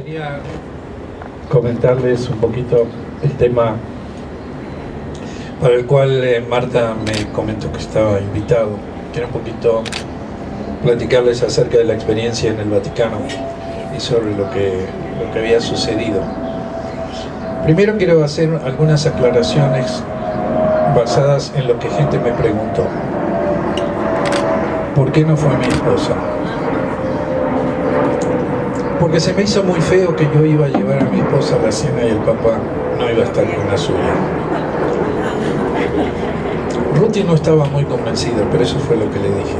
Quería comentarles un poquito el tema para el cual Marta me comentó que estaba invitado. Quiero un poquito platicarles acerca de la experiencia en el Vaticano y sobre lo que había sucedido. Primero quiero hacer algunas aclaraciones basadas en lo que gente me preguntó. ¿Por qué no fue mi esposa? Porque se me hizo muy feo que yo iba a llevar a mi esposa a la cena y el papá no iba a estar con la suya. Ruti no estaba muy convencida, pero eso fue lo que le dije.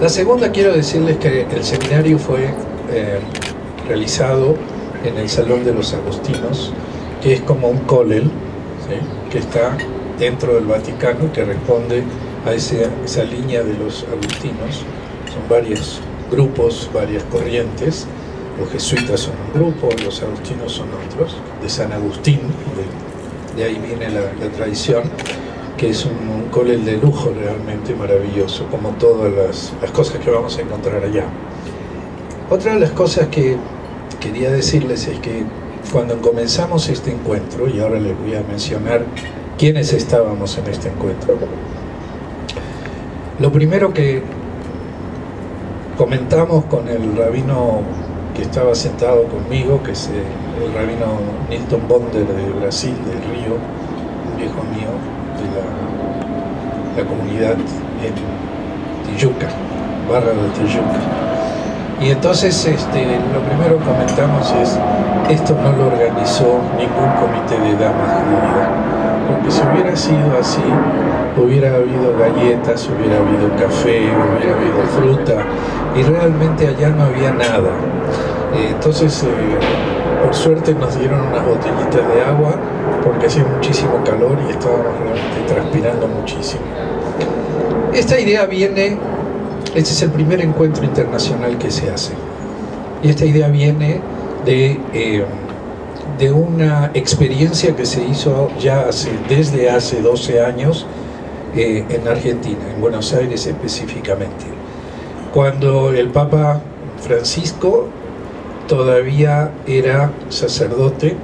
La segunda, quiero decirles que el seminario fue realizado en el Salón de los Agustinos, que es como un cólel, ¿sí?, que está dentro del Vaticano, que responde a esa línea de los agustinos. Son varios grupos, varias corrientes. Los jesuitas son un grupo, los agustinos son otros, de San Agustín, de ahí viene la tradición, que es un cólel de lujo realmente maravilloso, como todas las cosas que vamos a encontrar allá. Otra de las cosas que quería decirles es que cuando comenzamos este encuentro, y ahora les voy a mencionar quiénes estábamos en este encuentro, lo primero que comentamos con el rabino que estaba sentado conmigo, que es el rabino Nilton Bonder de Brasil, del Río, un viejo mío de la comunidad en Tijuca, barra de Tijuca. Y entonces lo primero que comentamos es: esto no lo organizó ningún comité de damas judío, porque si hubiera sido así, hubiera habido galletas, hubiera habido café, hubiera habido fruta, y realmente allá no había nada. Entonces, por suerte nos dieron unas botellitas de agua, porque hacía muchísimo calor y estábamos realmente transpirando muchísimo. Esta idea viene, este es el primer encuentro internacional que se hace, y esta idea viene de una experiencia que se hizo ya desde hace 12 años en Argentina, en Buenos Aires específicamente, cuando el Papa Francisco todavía era sacerdote,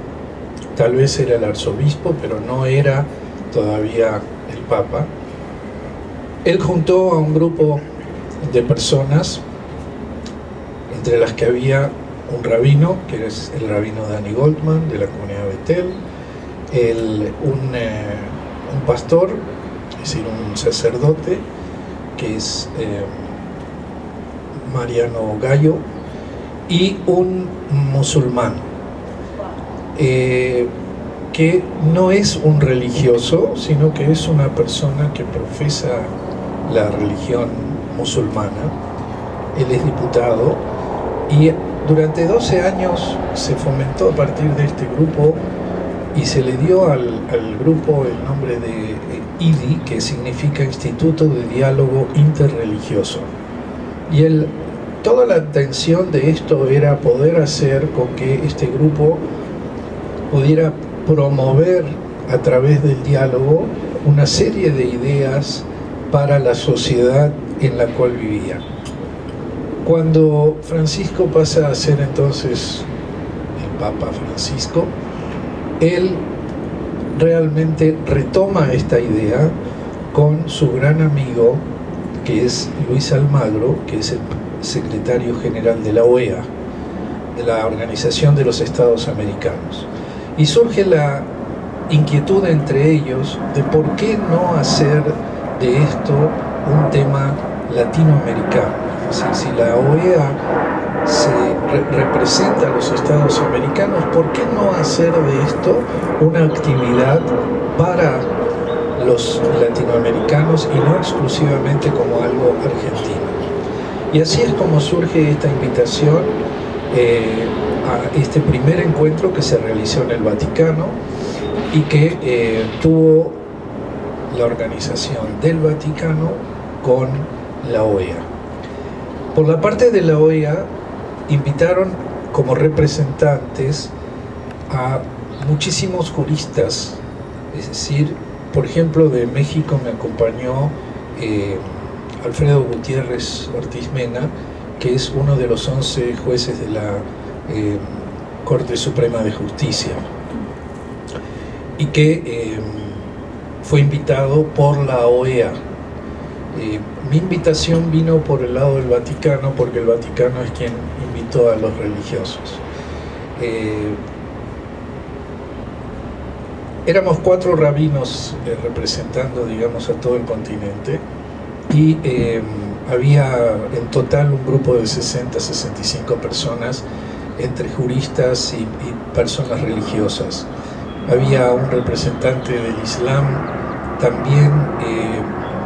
tal vez era el arzobispo, pero no era todavía el Papa. Él juntó a un grupo de personas, entre las que había un rabino, que es el rabino Danny Goldman, de la comunidad Betel, un pastor, es decir, un sacerdote, que es Mariano Gallo, y un musulmán, que no es un religioso, sino que es una persona que profesa la religión musulmana. Él es diputado, y durante 12 años se fomentó a partir de este grupo, y se le dio al grupo el nombre de IDI, que significa Instituto de Diálogo Interreligioso. Y toda la intención de esto era poder hacer con que este grupo pudiera promover a través del diálogo una serie de ideas para la sociedad en la cual vivía. Cuando Francisco pasa a ser entonces el Papa Francisco, él realmente retoma esta idea con su gran amigo, que es Luis Almagro, que es el secretario general de la OEA, de la Organización de los Estados Americanos. Y surge la inquietud entre ellos de por qué no hacer de esto un tema latinoamericano. Es decir, si la OEA representa a los Estados americanos, ¿por qué no hacer de esto una actividad para los latinoamericanos y no exclusivamente como algo argentino? Y así es como surge esta invitación a este primer encuentro que se realizó en el Vaticano, y que tuvo la organización del Vaticano con la OEA. Por la parte de la OEA invitaron como representantes a muchísimos juristas, es decir, por ejemplo, de México me acompañó Alfredo Gutiérrez Ortiz Mena, que es uno de los 11 jueces de la Corte Suprema de Justicia, y que fue invitado por la OEA. Mi invitación vino por el lado del Vaticano, porque el Vaticano es quien invitó a los religiosos. Éramos 4 rabinos representando, digamos, a todo el continente, y había en total un grupo de 60-65 personas, entre juristas y personas religiosas. Había un representante del Islam también,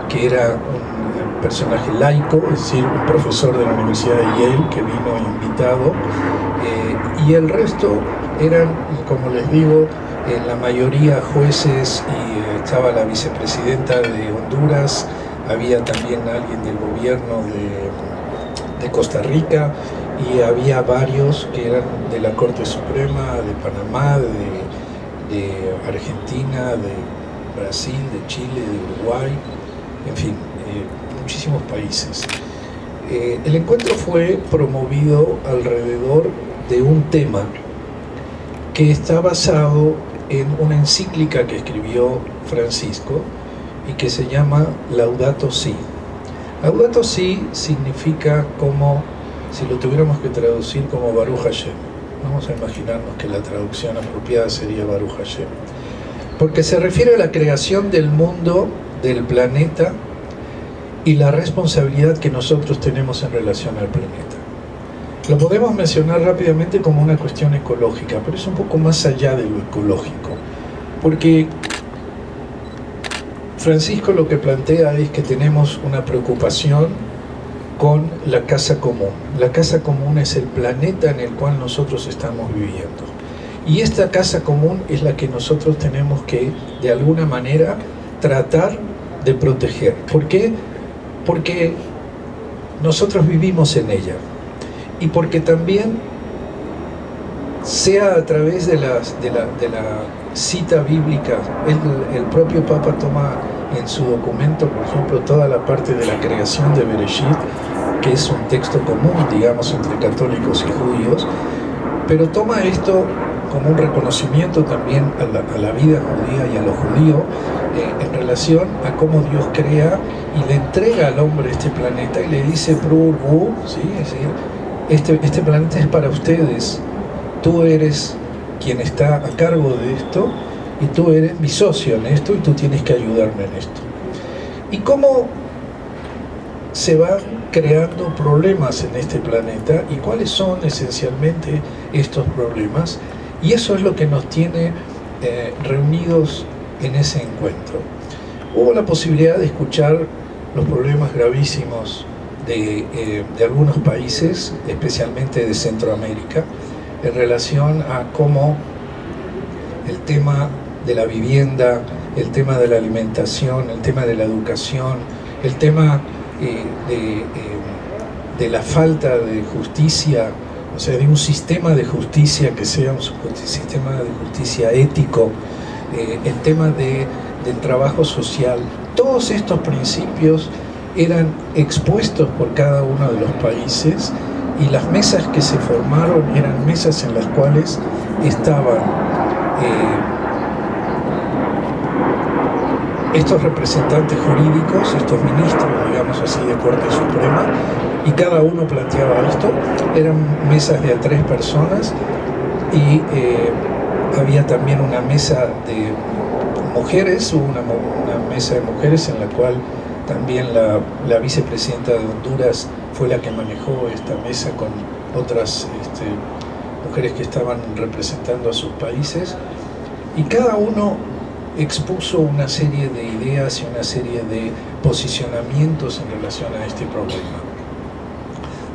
que era un personaje laico, es decir, un profesor de la Universidad de Yale que vino invitado, y el resto eran, como les digo, la mayoría jueces, y estaba la vicepresidenta de Honduras, había también alguien del gobierno de Costa Rica, y había varios que eran de la Corte Suprema, de Panamá, de Argentina, de Brasil, de Chile, de Uruguay, en fin, muchísimos países. El encuentro fue promovido alrededor de un tema que está basado en una encíclica que escribió Francisco y que se llama Laudato Si. Laudato Si significa como, si lo tuviéramos que traducir, como Baruch Hashem. Vamos a imaginarnos que la traducción apropiada sería Baruch Hashem, porque se refiere a la creación del mundo, del planeta, y la responsabilidad que nosotros tenemos en relación al planeta. Lo podemos mencionar rápidamente como una cuestión ecológica, pero es un poco más allá de lo ecológico, porque Francisco lo que plantea es que tenemos una preocupación con la casa común. La casa común es el planeta en el cual nosotros estamos viviendo. Y esta casa común es la que nosotros tenemos que, de alguna manera, tratar de proteger. ¿Por qué? Porque nosotros vivimos en ella. Y porque también, sea a través de la cita bíblica, el propio Papa toma en su documento, por ejemplo, toda la parte de la creación de Bereshit, que es un texto común, digamos, entre católicos y judíos, pero toma esto como un reconocimiento también a la vida judía y a lo judío, en relación a cómo Dios crea y le entrega al hombre este planeta y le dice, ¿sí? Es decir, este planeta es para ustedes, tú eres quien está a cargo de esto y tú eres mi socio en esto y tú tienes que ayudarme en esto. ¿Y cómo se van creando problemas en este planeta y cuáles son esencialmente estos problemas? Y eso es lo que nos tiene reunidos en ese encuentro. Hubo la posibilidad de escuchar los problemas gravísimos de algunos países, especialmente de Centroamérica, en relación a cómo el tema de la vivienda, el tema de la alimentación, el tema de la educación, el tema de la falta de justicia, o sea, de un sistema de justicia que sea un sistema de justicia ético, el tema del trabajo social, todos estos principios eran expuestos por cada uno de los países, y las mesas que se formaron eran mesas en las cuales estaban estos representantes jurídicos, estos ministros, digamos así, de Corte Suprema, y cada uno planteaba esto. Eran mesas de a 3 personas, y había también una mesa de mujeres, hubo una mesa de mujeres en la cual también la vicepresidenta de Honduras fue la que manejó esta mesa con otras mujeres que estaban representando a sus países, y cada uno expuso una serie de ideas y una serie de posicionamientos en relación a este problema.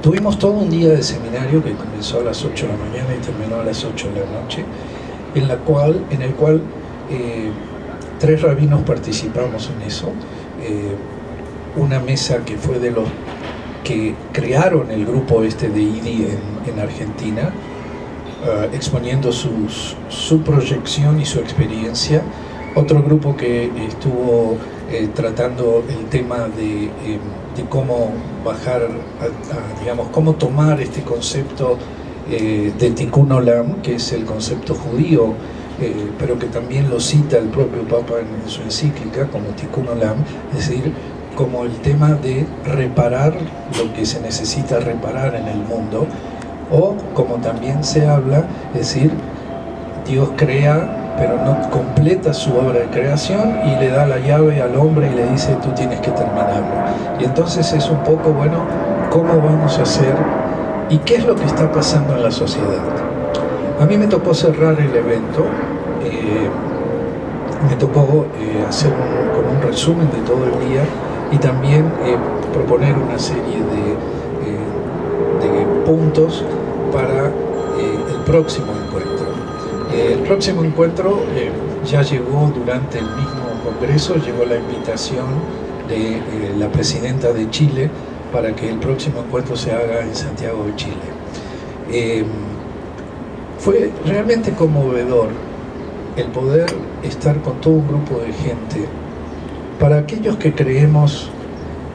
Tuvimos todo un día de seminario que comenzó a las 8 de la mañana y terminó a las 8 de la noche, en el cual 3 rabinos participamos en eso. Una mesa que fue de los que crearon el grupo de IDI en Argentina, exponiendo su proyección y su experiencia. Otro grupo que estuvo tratando el tema de de cómo bajar, digamos, cómo tomar este concepto de Tikkun Olam, que es el concepto judío, pero que también lo cita el propio Papa en su encíclica como Tikkun Olam, es decir, como el tema de reparar lo que se necesita reparar en el mundo, o como también se habla, es decir, Dios crea, pero no completa su obra de creación y le da la llave al hombre y le dice, tú tienes que terminarlo. Y entonces es un poco, bueno, ¿cómo vamos a hacer? ¿Y qué es lo que está pasando en la sociedad? A mí me tocó cerrar el evento, me tocó hacer como un resumen de todo el día y también proponer una serie de puntos para el próximo encuentro. El próximo encuentro ya llegó durante el mismo congreso, llegó la invitación de la presidenta de Chile para que el próximo encuentro se haga en Santiago de Chile. Fue realmente conmovedor el poder estar con todo un grupo de gente. Para aquellos que creemos,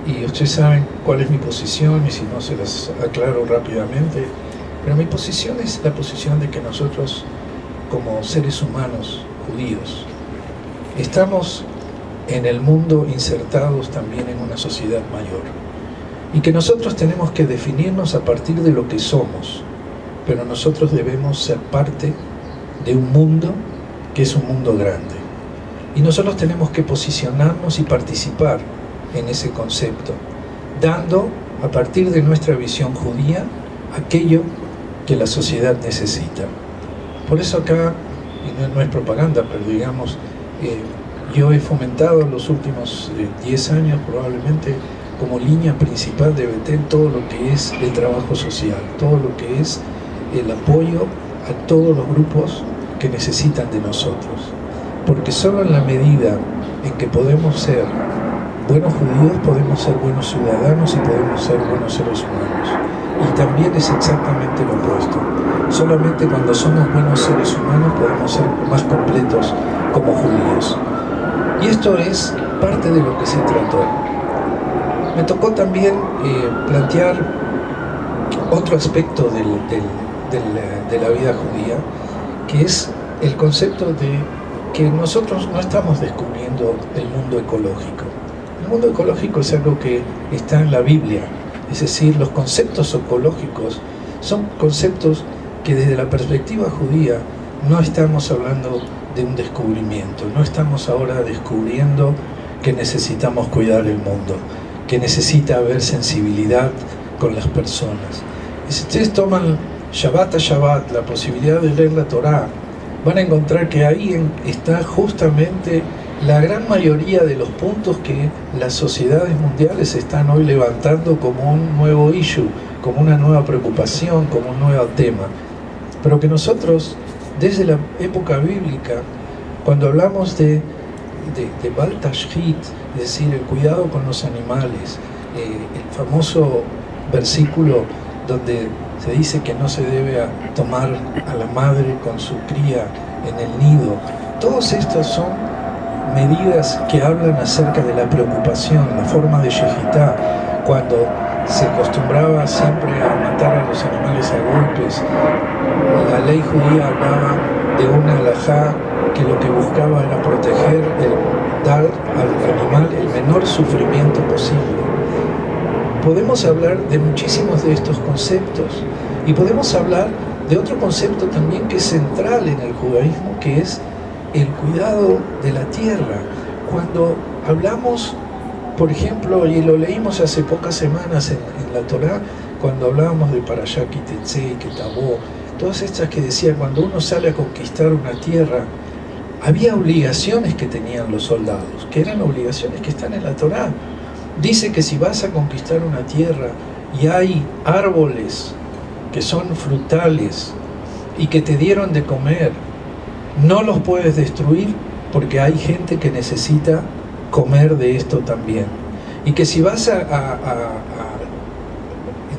y ustedes saben cuál es mi posición, y si no se las aclaro rápidamente, pero mi posición es la posición de que nosotros, como seres humanos judíos, estamos en el mundo insertados también en una sociedad mayor, y que nosotros tenemos que definirnos a partir de lo que somos, pero nosotros debemos ser parte de un mundo que es un mundo grande. Y nosotros tenemos que posicionarnos y participar en ese concepto, dando a partir de nuestra visión judía aquello que la sociedad necesita. Por eso acá, y no es propaganda, pero digamos, yo he fomentado en los últimos 10 años probablemente como línea principal de Betel todo lo que es el trabajo social, todo lo que es el apoyo a todos los grupos que necesitan de nosotros. Porque solo en la medida en que podemos ser buenos judíos, podemos ser buenos ciudadanos y podemos ser buenos seres humanos. Y también es exactamente lo opuesto. Solamente cuando somos buenos seres humanos podemos ser más completos como judíos. Y esto es parte de lo que se trató. Me tocó también plantear otro aspecto de la vida judía, que es el concepto de que nosotros no estamos descubriendo el mundo ecológico. El mundo ecológico es algo que está en la Biblia, es decir, los conceptos ecológicos son conceptos que desde la perspectiva judía no estamos hablando de un descubrimiento, no estamos ahora descubriendo que necesitamos cuidar el mundo, que necesita haber sensibilidad con las personas. Y si ustedes toman Shabbat a Shabbat, la posibilidad de leer la Torá, van a encontrar que ahí está justamente la gran mayoría de los puntos que las sociedades mundiales están hoy levantando como un nuevo issue, como una nueva preocupación, como un nuevo tema. Pero que nosotros, desde la época bíblica, cuando hablamos de Bal Tashchit, es decir, el cuidado con los animales, el famoso versículo donde se dice que no se debe tomar a la madre con su cría en el nido. Todos estos son medidas que hablan acerca de la preocupación, la forma de Shejitá, cuando se acostumbraba siempre a matar a los animales a golpes. La ley judía hablaba de una halajá que lo que buscaba era proteger, dar al animal el menor sufrimiento posible. Podemos hablar de muchísimos de estos conceptos y podemos hablar de otro concepto también que es central en el judaísmo, que es el cuidado de la tierra. Cuando hablamos, por ejemplo, y lo leímos hace pocas semanas en la Torá, cuando hablábamos de Parashá Ki Tetzei, Ketabó, todas estas que decían, cuando uno sale a conquistar una tierra, había obligaciones que tenían los soldados, que eran obligaciones que están en la Torá. Dice que si vas a conquistar una tierra y hay árboles que son frutales y que te dieron de comer, no los puedes destruir porque hay gente que necesita comer de esto también. Y que si vas a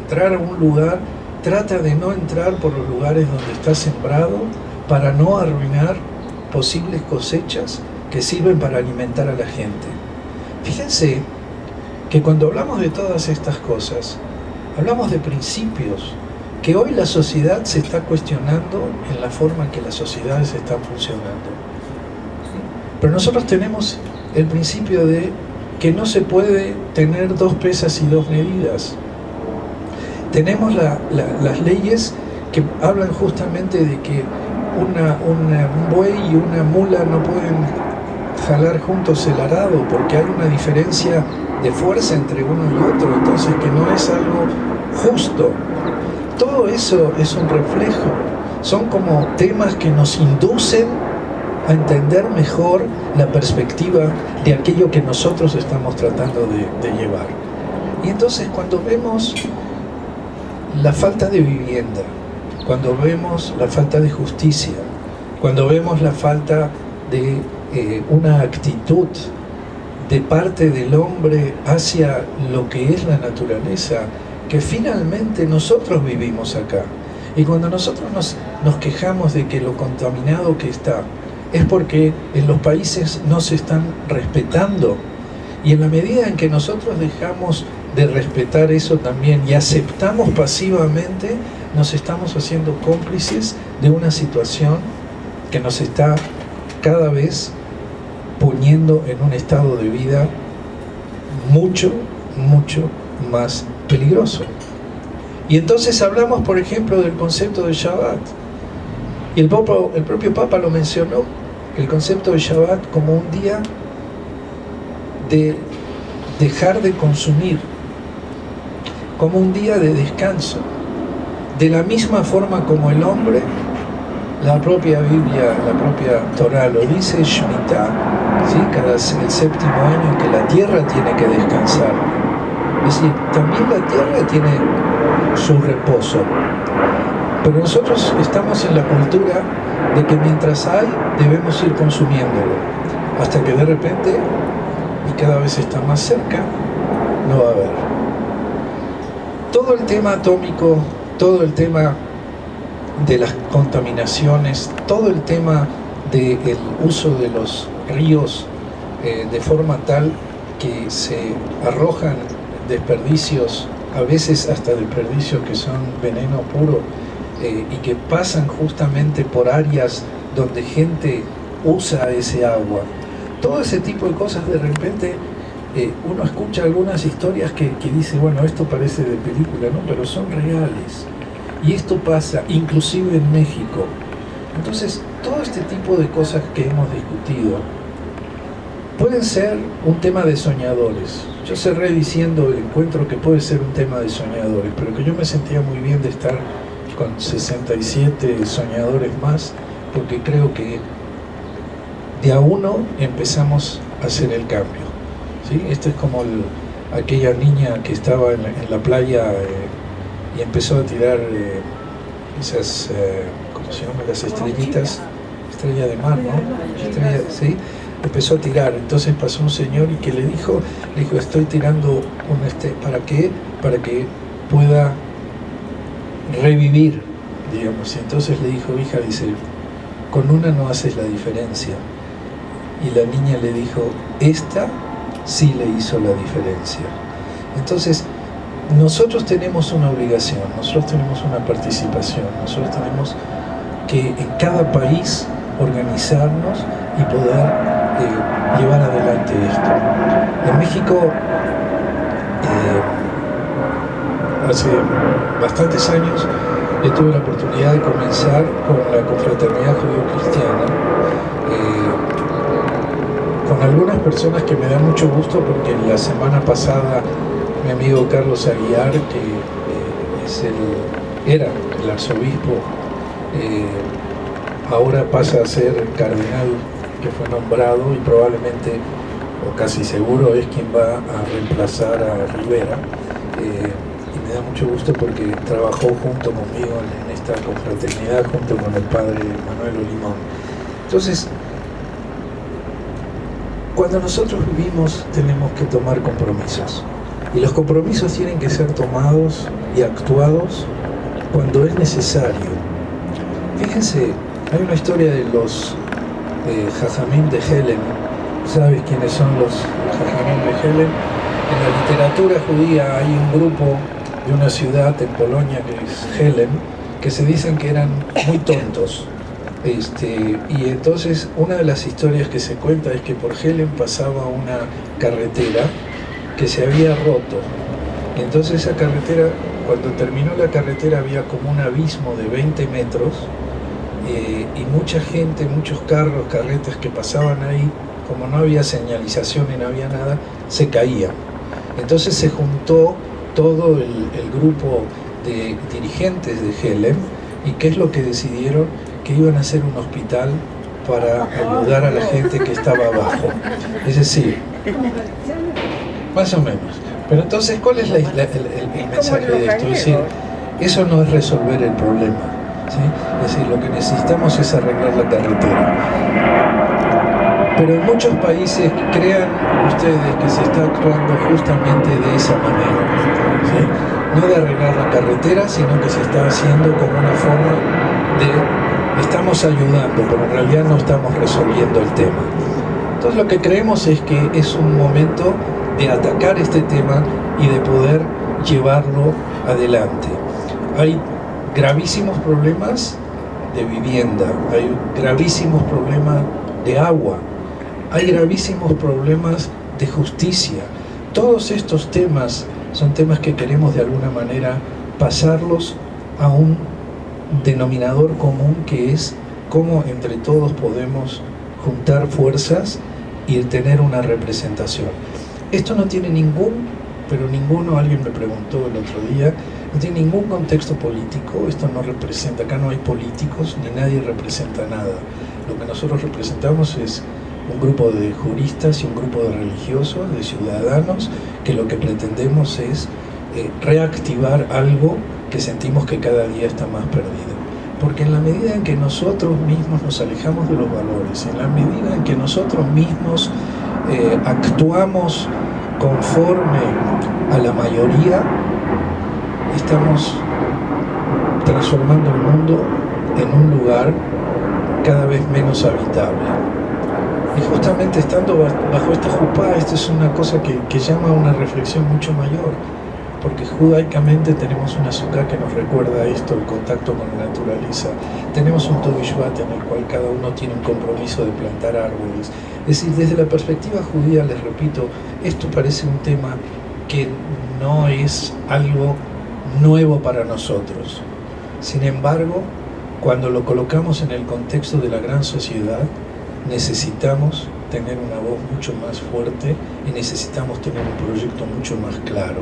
entrar a un lugar, trata de no entrar por los lugares donde está sembrado para no arruinar posibles cosechas que sirven para alimentar a la gente. Fíjense que cuando hablamos de todas estas cosas, hablamos de principios que hoy la sociedad se está cuestionando en la forma en que las sociedades están funcionando. Pero nosotros tenemos el principio de que no se puede tener dos pesas y dos medidas. Tenemos las leyes que hablan justamente de que un buey y una mula no pueden jalar juntos el arado porque hay una diferencia de fuerza entre uno y otro, entonces que no es algo justo. Todo eso es un reflejo, son como temas que nos inducen a entender mejor la perspectiva de aquello que nosotros estamos tratando de llevar. Y entonces cuando vemos la falta de vivienda, cuando vemos la falta de justicia, cuando vemos la falta de una actitud de parte del hombre hacia lo que es la naturaleza, que finalmente nosotros vivimos acá. Y cuando nosotros nos quejamos de que lo contaminado que está, es porque en los países no se están respetando. Y en la medida en que nosotros dejamos de respetar eso también y aceptamos pasivamente, nos estamos haciendo cómplices de una situación que nos está cada vez poniendo en un estado de vida mucho, mucho más peligroso. Y entonces hablamos, por ejemplo, del concepto de Shabbat. Y el propio Papa lo mencionó, el concepto de Shabbat como un día de dejar de consumir, como un día de descanso. De la misma forma como el hombre, la propia Biblia, la propia Torah lo dice, Shemitah, ¿sí? Cada el séptimo año que la tierra tiene que descansar. Es decir, también la tierra tiene su reposo. Pero nosotros estamos en la cultura de que mientras hay, debemos ir consumiéndolo. Hasta que de repente, y cada vez está más cerca, no va a haber. Todo el tema atómico, todo el tema de las contaminaciones, todo el tema del uso de los ríos de forma tal que se arrojan desperdicios, a veces hasta desperdicios que son veneno puro, y que pasan justamente por áreas donde gente usa ese agua. Todo ese tipo de cosas, de repente uno escucha algunas historias que dice, bueno, esto parece de película, ¿no? Pero son reales. Y esto pasa inclusive en México. Entonces, todo este tipo de cosas que hemos discutido pueden ser un tema de soñadores. Yo cerré diciendo el encuentro que puede ser un tema de soñadores, pero que yo me sentía muy bien de estar con 67 soñadores más, porque creo que de a uno empezamos a hacer el cambio, ¿sí? Esto es como aquella niña que estaba en la playa y empezó a tirar esas, ¿cómo se llaman? Las estrellitas, estrella de mar, ¿no? Estrella, ¿sí? Empezó a tirar, entonces pasó un señor y que le dijo, estoy tirando ¿para qué? Para que pueda revivir, digamos. Y entonces le dijo, hija, dice, con una no haces la diferencia. Y la niña le dijo, esta sí le hizo la diferencia. Entonces, nosotros tenemos una obligación, nosotros tenemos una participación, nosotros tenemos que en cada país organizarnos y poder llevar adelante esto. En México, hace bastantes años, yo tuve la oportunidad de comenzar con la confraternidad judío-cristiana, con algunas personas que me da mucho gusto, porque la semana pasada mi amigo Carlos Aguiar, que era el arzobispo, ahora pasa a ser el cardenal que fue nombrado y probablemente, o casi seguro, es quien va a reemplazar a Rivera. Y me da mucho gusto porque trabajó junto conmigo en esta confraternidad, junto con el padre Manuel Olimón. Entonces, cuando nosotros vivimos tenemos que tomar compromisos. Y los compromisos tienen que ser tomados y actuados cuando es necesario. Fíjense, hay una historia de los Jajamim de Helen. ¿Sabes quiénes son los Jajamim de Helen? En la literatura judía hay un grupo de una ciudad en Polonia que es Helen, que se dicen que eran muy tontos. Y entonces una de las historias que se cuenta es que por Helen pasaba una carretera que se había roto. Entonces esa carretera, cuando terminó la carretera, había como un abismo de 20 metros y mucha gente, muchos carros, carretas que pasaban ahí, como no había señalización y no había nada, se caían. Entonces se juntó todo el grupo de dirigentes de Helen, y ¿qué es lo que decidieron? Que iban a hacer un hospital para ayudar a la gente que estaba abajo. Es decir, más o menos. Pero entonces, ¿cuál es el mensaje de esto? Es decir, eso no es resolver el problema, ¿sí? Es decir, lo que necesitamos es arreglar la carretera. Pero en muchos países crean ustedes que se está actuando justamente de esa manera, ¿sí? No de arreglar la carretera, sino que se está haciendo como una forma de estamos ayudando, pero en realidad no estamos resolviendo el tema. Entonces lo que creemos es que es un momento de atacar este tema y de poder llevarlo adelante. Hay gravísimos problemas de vivienda, hay gravísimos problemas de agua, hay gravísimos problemas de justicia. Todos estos temas son temas que queremos de alguna manera pasarlos a un denominador común, que es cómo entre todos podemos juntar fuerzas y tener una representación. Esto no tiene ninguno, alguien me preguntó el otro día, no tiene ningún contexto político, esto no representa, acá no hay políticos, ni nadie representa nada. Lo que nosotros representamos es un grupo de juristas y un grupo de religiosos, de ciudadanos, que lo que pretendemos es reactivar algo que sentimos que cada día está más perdido. Porque en la medida en que nosotros mismos nos alejamos de los valores, en la medida en que nosotros mismos actuamos conforme a la mayoría, estamos transformando el mundo en un lugar cada vez menos habitable. Y justamente estando bajo esta jupá, esto es una cosa que llama a una reflexión mucho mayor, porque judaicamente tenemos una sukkah que nos recuerda esto, el contacto con la naturaleza. Tenemos un Tu B'Shvat en el cual cada uno tiene un compromiso de plantar árboles. Es decir, desde la perspectiva judía, les repito, esto parece un tema que no es algo nuevo para nosotros. Sin embargo, cuando lo colocamos en el contexto de la gran sociedad, necesitamos tener una voz mucho más fuerte y necesitamos tener un proyecto mucho más claro.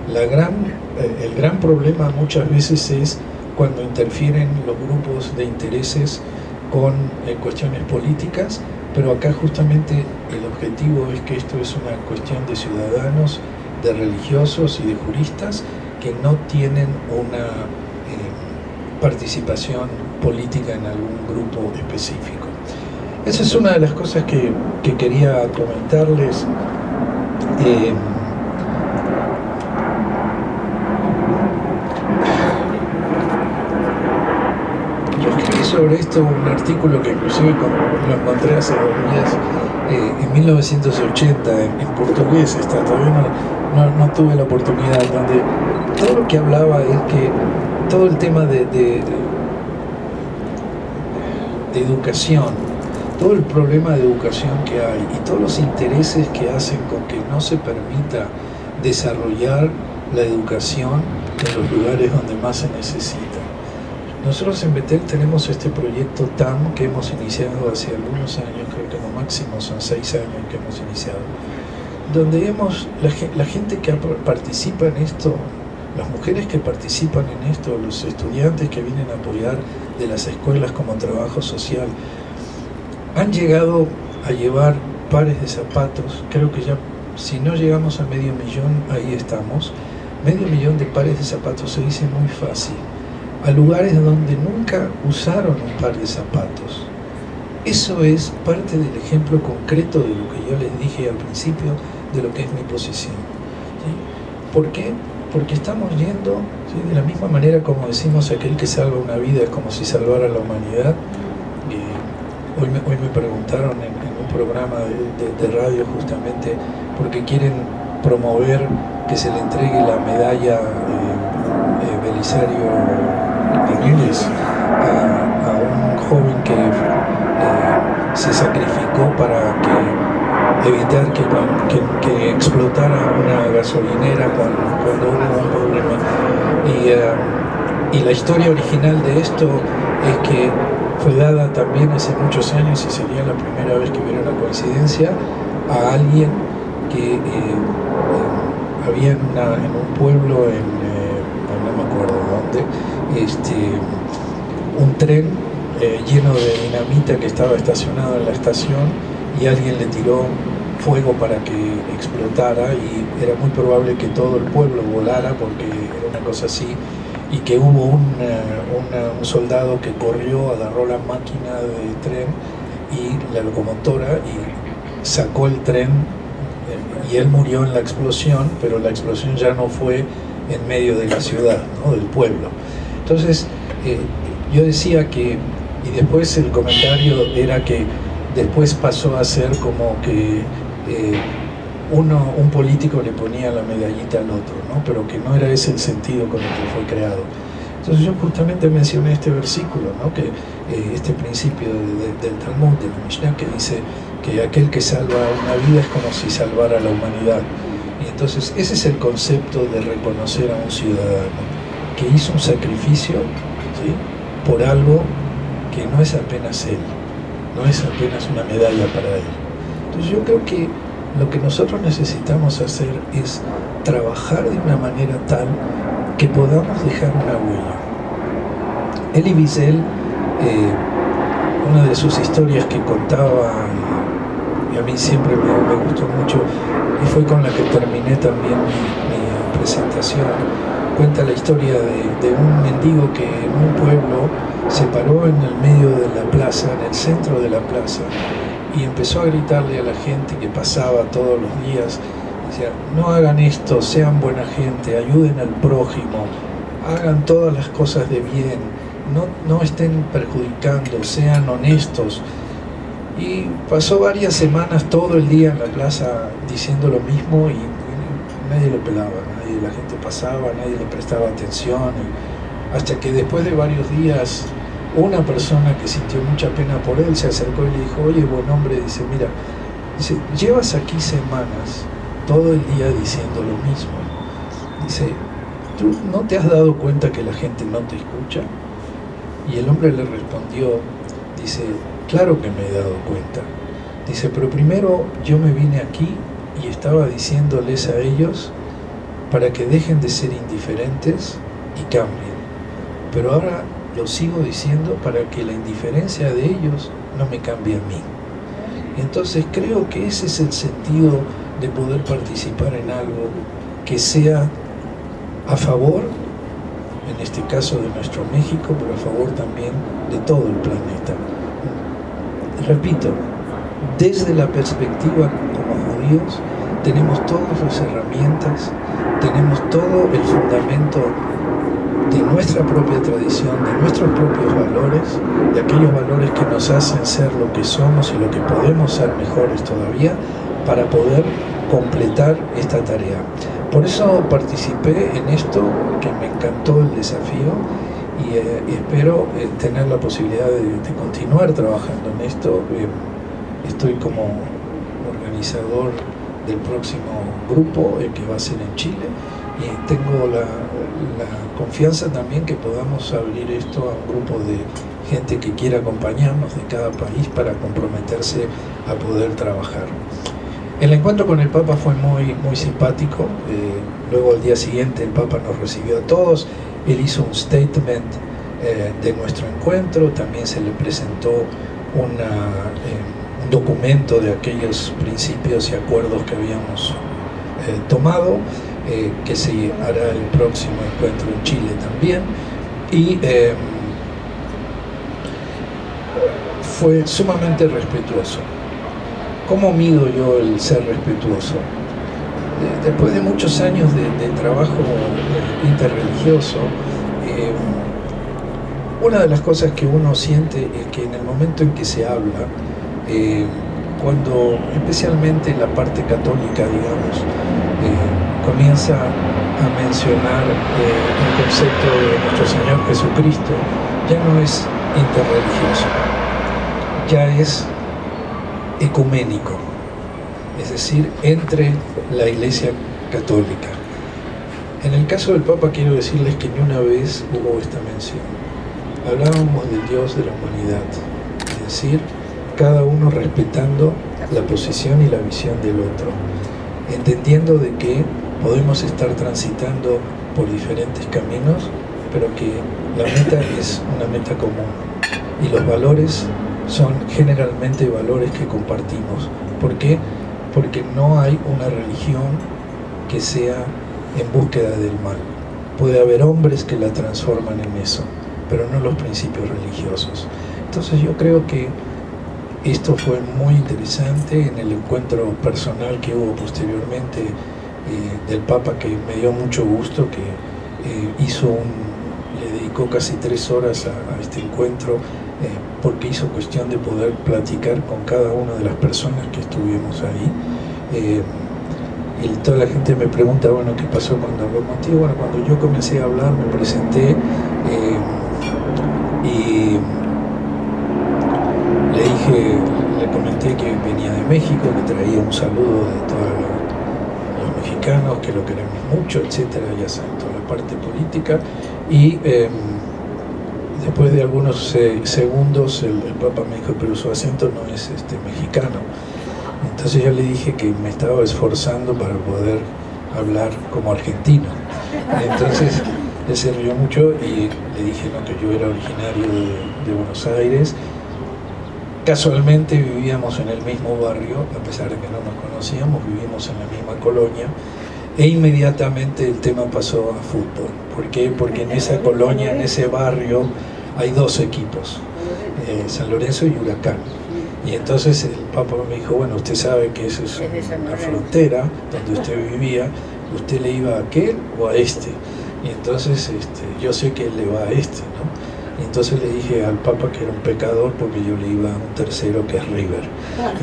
El gran problema muchas veces es cuando interfieren los grupos de intereses con cuestiones políticas, pero acá justamente el objetivo es que esto es una cuestión de ciudadanos, de religiosos y de juristas que no tienen una participación política en algún grupo específico. Esa es una de las cosas que quería comentarles. Yo escribí sobre esto un artículo que inclusive lo encontré hace 2 días, en 1980, en portugués está, todavía no tuve la oportunidad, donde todo lo que hablaba es que todo el tema de educación, todo el problema de educación que hay y todos los intereses que hacen con que no se permita desarrollar la educación en los lugares donde más se necesita. Nosotros en Betel tenemos este proyecto TAM que hemos iniciado hace algunos años, creo que lo máximo son 6 años que hemos iniciado, donde la gente que participa en esto, las mujeres que participan en esto, los estudiantes que vienen a apoyar de las escuelas como trabajo social, han llegado a llevar pares de zapatos, creo que ya, si no llegamos a 500.000, ahí estamos, 500.000 de pares de zapatos, se dice muy fácil, a lugares donde nunca usaron un par de zapatos. Eso es parte del ejemplo concreto de lo que yo les dije al principio, de lo que es mi posición, ¿sí? ¿Por qué? Porque estamos yendo, ¿sí? De la misma manera como decimos aquel que salva una vida es como si salvara la humanidad. Hoy me preguntaron en un programa de radio justamente porque quieren promover que se le entregue la medalla Belisario Domínguez a un joven que se sacrificó para evitar que explotara una gasolinera cuando hubo un problema. Y la historia original de esto es que fue dada también hace muchos años, y sería la primera vez que hubiera una coincidencia, a alguien que había en un pueblo, no me acuerdo dónde, un tren lleno de dinamita que estaba estacionado en la estación, y alguien le tiró fuego para que explotara, y era muy probable que todo el pueblo volara, porque era una cosa así, y que hubo un soldado que corrió, agarró la máquina de tren y la locomotora y sacó el tren, y él murió en la explosión, pero la explosión ya no fue en medio de la ciudad, ¿no?, del pueblo. Entonces yo decía que, y después el comentario era que después pasó a ser como que un político le ponía la medallita al otro, ¿no?, pero que no era ese el sentido con el que fue creado. Entonces yo justamente mencioné este versículo, ¿no?, que este principio del Talmud, de la Mishnah, que dice que aquel que salva una vida es como si salvara a la humanidad. Y entonces ese es el concepto de reconocer a un ciudadano que hizo un sacrificio, ¿sí?, por algo que no es apenas él, no es apenas una medalla para él. Entonces yo creo que lo que nosotros necesitamos hacer es trabajar de una manera tal que podamos dejar una huella. Elie Wiesel, una de sus historias que contaba, y a mí siempre me gustó mucho, y fue con la que terminé también mi presentación, cuenta la historia de un mendigo que en un pueblo se paró en el medio de la plaza, en el centro de la plaza, y empezó a gritarle a la gente que pasaba todos los días, decía: no hagan esto, sean buena gente, ayuden al prójimo, hagan todas las cosas de bien, no estén perjudicando, sean honestos. Y pasó varias semanas todo el día en la plaza diciendo lo mismo, y nadie lo pelaba, la gente pasaba, nadie le prestaba atención, hasta que después de varios días una persona que sintió mucha pena por él se acercó y le dijo: oye, buen hombre, dice, mira, dice, llevas aquí semanas todo el día diciendo lo mismo, dice, ¿tú no te has dado cuenta que la gente no te escucha? Y el hombre le respondió, dice, claro que me he dado cuenta, dice, pero primero yo me vine aquí y estaba diciéndoles a ellos para que dejen de ser indiferentes y cambien, pero ahora lo sigo diciendo para que la indiferencia de ellos no me cambie a mí. Entonces creo que ese es el sentido de poder participar en algo que sea a favor, en este caso de nuestro México, pero a favor también de todo el planeta. Repito, desde la perspectiva como judíos, tenemos todas las herramientas, tenemos todo el fundamento de nuestra propia tradición, de nuestros propios valores, de aquellos valores que nos hacen ser lo que somos y lo que podemos ser mejores todavía, para poder completar esta tarea. Por eso participé en esto, que me encantó el desafío, y espero tener la posibilidad de continuar trabajando en esto. Estoy como organizador del próximo grupo que va a ser en Chile, y tengo la confianza también que podamos abrir esto a un grupo de gente que quiera acompañarnos de cada país para comprometerse a poder trabajar. El encuentro con el Papa fue muy simpático. Luego al día siguiente el Papa nos recibió a todos. Él hizo un statement de nuestro encuentro. También se le presentó un documento de aquellos principios y acuerdos que habíamos tomado, que se hará el próximo encuentro en Chile también. Y fue sumamente respetuoso. ¿Cómo mido yo el ser respetuoso? Después de muchos años de trabajo interreligioso, una de las cosas que uno siente es que en el momento en que se habla, cuando especialmente la parte católica, digamos, comienza a mencionar el concepto de nuestro Señor Jesucristo, ya no es interreligioso, ya es ecuménico, es decir, entre la Iglesia católica. En el caso del Papa quiero decirles que ni una vez hubo esta mención. Hablábamos del Dios de la humanidad, es decir, cada uno respetando la posición y la visión del otro, entendiendo de que podemos estar transitando por diferentes caminos, pero que la meta es una meta común y los valores son generalmente valores que compartimos. ¿Por qué? Porque no hay una religión que sea en búsqueda del mal. Puede haber hombres que la transforman en eso, pero no los principios religiosos. Entonces yo creo que esto fue muy interesante en el encuentro personal que hubo posteriormente del Papa, que me dio mucho gusto, que le dedicó casi 3 horas a este encuentro, porque hizo cuestión de poder platicar con cada una de las personas que estuvimos ahí. Y toda la gente me pregunta, bueno, ¿qué pasó cuando habló contigo? Bueno, cuando yo comencé a hablar, me presenté y le comenté que venía de México, que traía un saludo de todos los mexicanos, que lo queremos mucho, etcétera, ya saben, toda la parte política. Y después de algunos segundos el Papa me dijo, pero su acento no es mexicano. Entonces yo le dije que me estaba esforzando para poder hablar como argentino. Entonces él se rió mucho y le dije que yo era originario de Buenos Aires. Casualmente vivíamos en el mismo barrio, a pesar de que no nos conocíamos, vivimos en la misma colonia, e inmediatamente el tema pasó a fútbol. ¿Por qué? Porque en esa colonia, en ese barrio, hay 2 equipos, San Lorenzo y Huracán. Y entonces el Papa me dijo, bueno, usted sabe que eso es una frontera donde usted vivía, ¿usted le iba a aquel o a este? Y entonces yo sé que él le va a este, ¿no? Y entonces le dije al Papa que era un pecador porque yo le iba a un tercero que es River.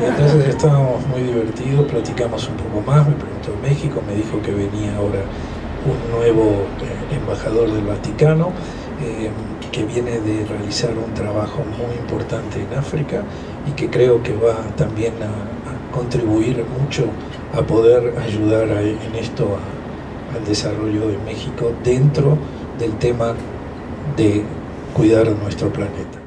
Y entonces estábamos muy divertidos, platicamos un poco más, me preguntó de México, me dijo que venía ahora un nuevo embajador del Vaticano, que viene de realizar un trabajo muy importante en África y que creo que va también a contribuir mucho a poder ayudar en esto al desarrollo de México dentro del tema de cuidar nuestro planeta.